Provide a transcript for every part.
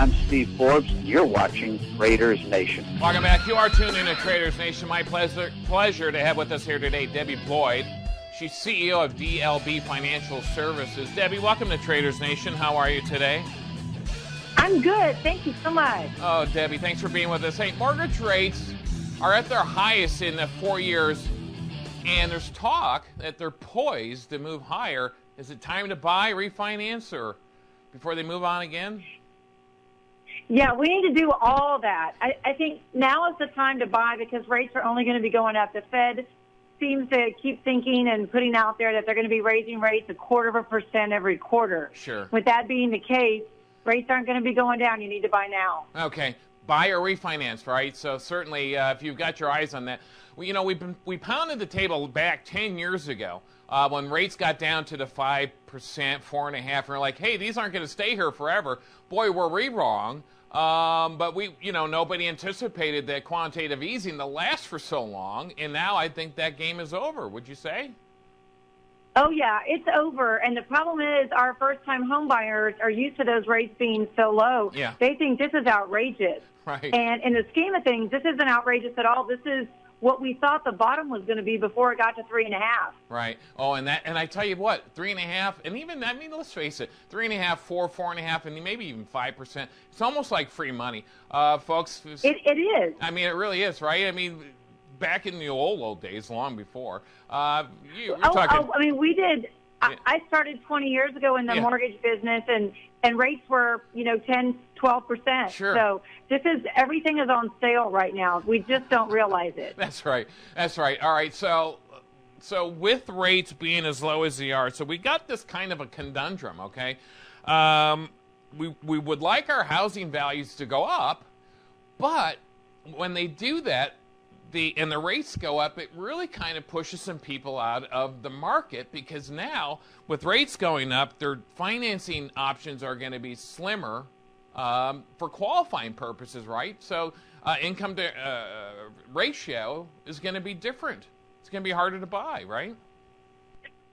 I'm Steve Forbes, and you're watching Traders Nation. Welcome back. You are tuned in to Traders Nation. My pleasure to have with us here today Debbie Bloyd. She's CEO of DLB Financial Services. Debbie, welcome to Traders Nation. How are you today? I'm good. Thank you so much. Oh, Debbie, thanks for being with us. Hey, mortgage rates are at their highest in 4 years, and there's talk that they're poised to move higher. Is it time to buy, refinance, or before they move on again? Yeah, we need to do all that. I think now is the time to buy because rates are only going to be going up. The Fed seems to keep thinking and putting out there that they're going to be raising rates 0.25% every quarter. Sure. With that being the case, rates aren't going to be going down. You need to buy now. Okay. Buy or refinance, right? So certainly if you've got your eyes on that. Well, we pounded the table back 10 years ago when rates got down to the 5%, 4.5%, and we're like, hey, these aren't going to stay here forever. Boy, were we wrong. But nobody anticipated that quantitative easing to last for so long, and now I think that game is over. Would you say? Oh, yeah, it's over. And the problem is our first-time home buyers are used to those rates being so low. Yeah. They think this is outrageous. Right. And in the scheme of things, this isn't outrageous at all. This is what we thought the bottom was going to be before it got to 3.5. Right. Oh, and I tell you what, 3.5, and even let's face it, 3.5, 4, 4.5, and maybe even 5%. It's almost like free money, folks. It is. I mean, it really is, right? I mean, back in the old days, long before. I mean, we did. Yeah. I started 20 years ago in the mortgage business, and rates were 10, 12%. Sure. So everything is on sale right now. We just don't realize it. That's right. All right. So with rates being as low as they are, so we got this kind of a conundrum. Okay, we would like our housing values to go up, but when they do that, and the rates go up, it really kind of pushes some people out of the market because now, with rates going up, their financing options are going to be slimmer for qualifying purposes, right? So income to ratio is going to be different. It's going to be harder to buy, right?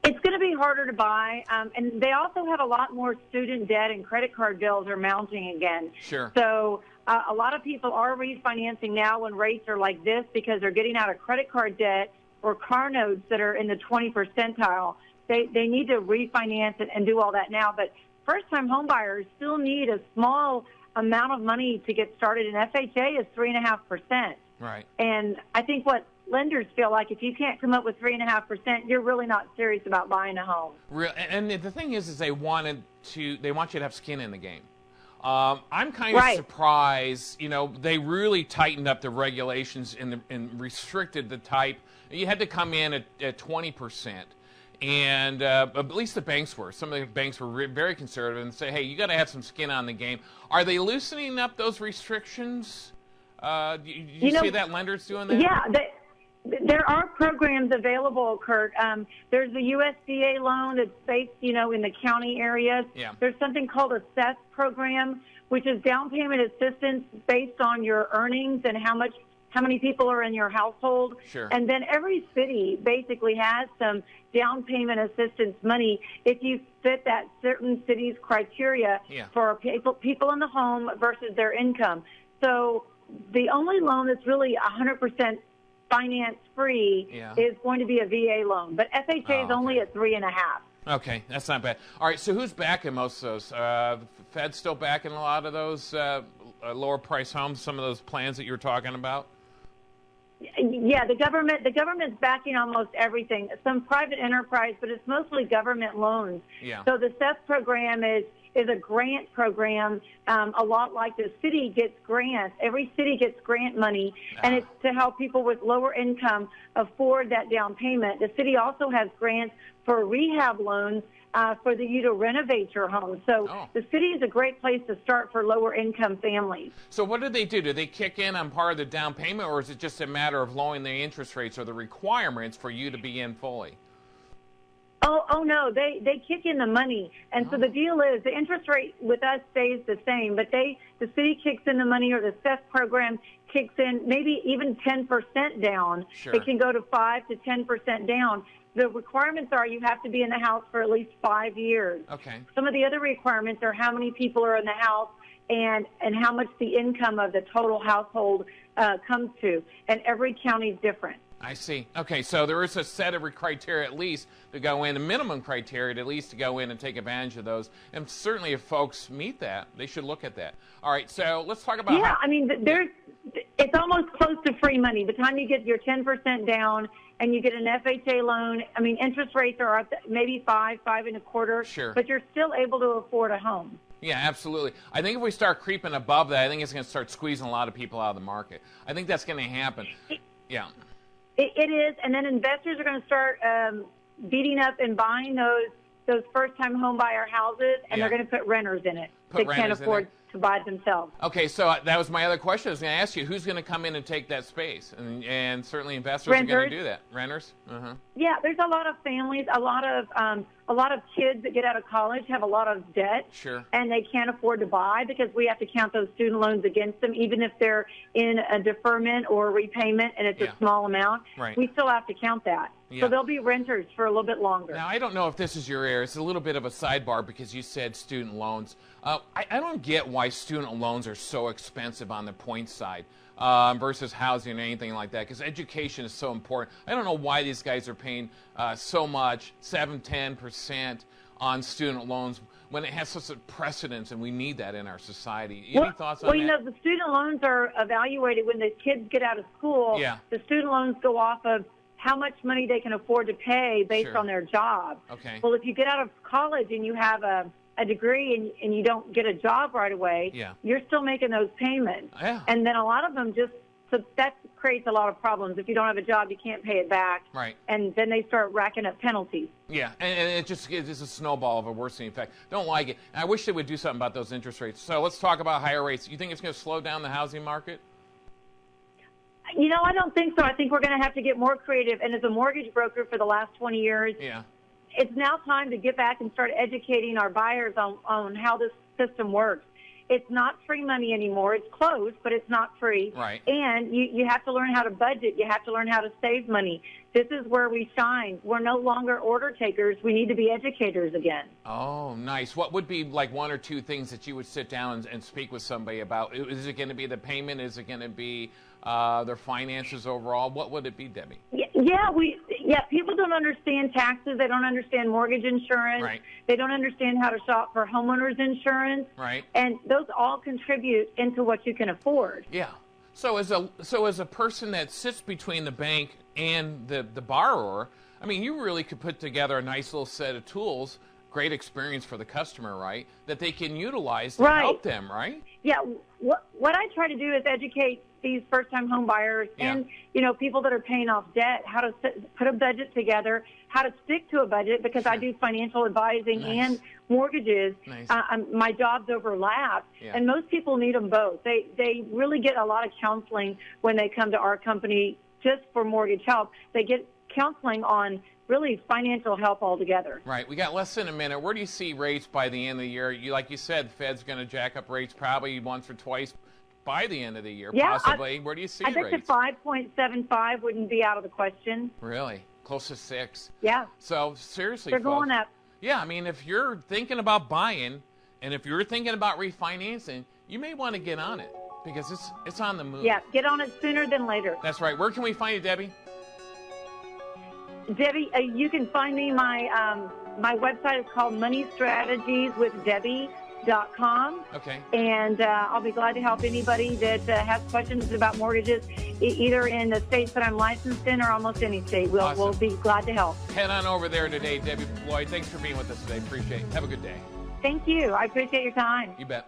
It's going to be harder to buy, and they also have a lot more student debt and credit card bills are mounting again. Sure. So a lot of people are refinancing now when rates are like this because they're getting out of credit card debt or car notes that are in the 20 percentile. They need to refinance it and do all that now. But first-time home buyers still need a small amount of money to get started, and FHA is 3.5%. Right. And I think what lenders feel like if you can't come up with 3.5%, you're really not serious about buying a home. And the thing is they want you to have skin in the game. I'm kind of surprised, they really tightened up the regulations and restricted the type. You had to come in at 20%. And at least the banks were. Some of the banks were very conservative and say, hey, you got to have some skin on the game. Are they loosening up those restrictions? Do you see that lenders doing that? Yeah, there are programs available, Kurt. There's the USDA loan that's based, in the county areas. Yeah. There's something called a SES program, which is down payment assistance based on your earnings and how many people are in your household. Sure. And then every city basically has some down payment assistance money if you fit that certain city's criteria for people in the home versus their income. So the only loan that's really 100% finance free is going to be a VA loan, but FHA is only at 3.5. Okay, that's not bad. All right, so who's backing most of those? The Fed's still backing a lot of those lower price homes, some of those plans that you were talking about? Yeah, the government's backing almost everything. Some private enterprise, but it's mostly government loans. Yeah. So the SES program is a grant program, a lot like the city gets grants. Every city gets grant money, and it's to help people with lower income afford that down payment. The city also has grants for rehab loans for you to renovate your home. So the city is a great place to start for lower income families. So what do? Do they kick in on part of the down payment, or is it just a matter of lowering the interest rates or the requirements for you to be in fully? Oh no, they kick in the money. And so the deal is the interest rate with us stays the same, but the city kicks in the money, or the SES program kicks in maybe even 10% down. Sure. It can go to 5 to 10% down. The requirements are you have to be in the house for at least 5 years. Okay. Some of the other requirements are how many people are in the house and how much the income of the total household comes to. And every county is different. I see. Okay, so there is a set of criteria at least to go in, a minimum criteria at least to go in and take advantage of those. And certainly if folks meet that, they should look at that. All right, so let's talk about I mean, it's almost close to free money. By the time you get your 10% down and you get an FHA loan, I mean, interest rates are up maybe 5.25%. Sure. But you're still able to afford a home. Yeah, absolutely. I think if we start creeping above that, I think it's going to start squeezing a lot of people out of the market. I think that's going to happen. Yeah. It is, and then investors are going to start beating up and buying those first-time home buyer houses, and they're going to put renters in it that can't afford to buy it themselves. Okay, so that was my other question. I was going to ask you, who's going to come in and take that space? And certainly investors are going to do that. Renters? Uh-huh. Yeah, there's a lot of families, a lot of kids that get out of college have a lot of debt. Sure. And they can't afford to buy because we have to count those student loans against them, even if they're in a deferment or a repayment and it's a small amount. Right. We still have to count that. Yeah. So they'll be renters for a little bit longer. Now, I don't know if this is your area. It's a little bit of a sidebar because you said student loans. I don't get why student loans are so expensive on the point side versus housing or anything like that, because education is so important. I don't know why these guys are paying so much, 7-10% on student loans when it has such a precedence, and we need that in our society. Any thoughts on that? Well, you know, the student loans are evaluated when the kids get out of school. Yeah. The student loans go off of how much money they can afford to pay based on their job. Okay. Well, if you get out of college and you have a degree and you don't get a job right away, you're still making those payments. Yeah. And then a lot of them so that creates a lot of problems. If you don't have a job, you can't pay it back. Right. And then they start racking up penalties. Yeah, and it's just a snowball of a worsening effect. Don't like it. And I wish they would do something about those interest rates. So let's talk about higher rates. You think it's going to slow down the housing market? You know, I don't think so. I think we're going to have to get more creative. And as a mortgage broker for the last 20 years, it's now time to get back and start educating our buyers on how this system works. It's not free money anymore. It's closed, but it's not free. Right. And you have to learn how to budget. You have to learn how to save money. This is where we shine. We're no longer order takers. We need to be educators again. Oh, nice. What would be like one or two things that you would sit down and speak with somebody about? Is it going to be the payment? Is it going to be their finances overall? What would it be, Debbie? People don't understand taxes. They don't understand mortgage insurance. Right. They don't understand how to shop for homeowners insurance. Right. And those all contribute into what you can afford. Yeah. So as a person that sits between the bank and the borrower, I mean, you really could put together a nice little set of tools, great experience for the customer, right, that they can utilize to help them, right? Yeah. What I try to do is educate these first-time home buyers and, you know, people that are paying off debt, how to put a budget together, how to stick to a budget, because I do financial advising and mortgages. My jobs overlap, and most people need them both. They really get a lot of counseling when they come to our company just for mortgage help. They get counseling on really financial help altogether. Right. We got less than a minute. Where do you see rates by the end of the year? Like you said, the Fed's going to jack up rates probably once or twice by the end of the year, possibly. Where do you see rates? I bet the 5.75 wouldn't be out of the question. Really? Close to 6? Yeah. So seriously, they're folks, going up. Yeah, I mean, if you're thinking about buying and if you're thinking about refinancing, you may want to get on it because it's on the move. Yeah, get on it sooner than later. That's right. Where can we find you, Debbie? Debbie, you can find me. My website is called moneystrategieswithdebbie.com. Okay. And I'll be glad to help anybody that has questions about mortgages, either in the states that I'm licensed in or almost any state. We'll be glad to help. Head on over there today, Debbie Bloyd. Thanks for being with us today. Appreciate it. Have a good day. Thank you. I appreciate your time. You bet.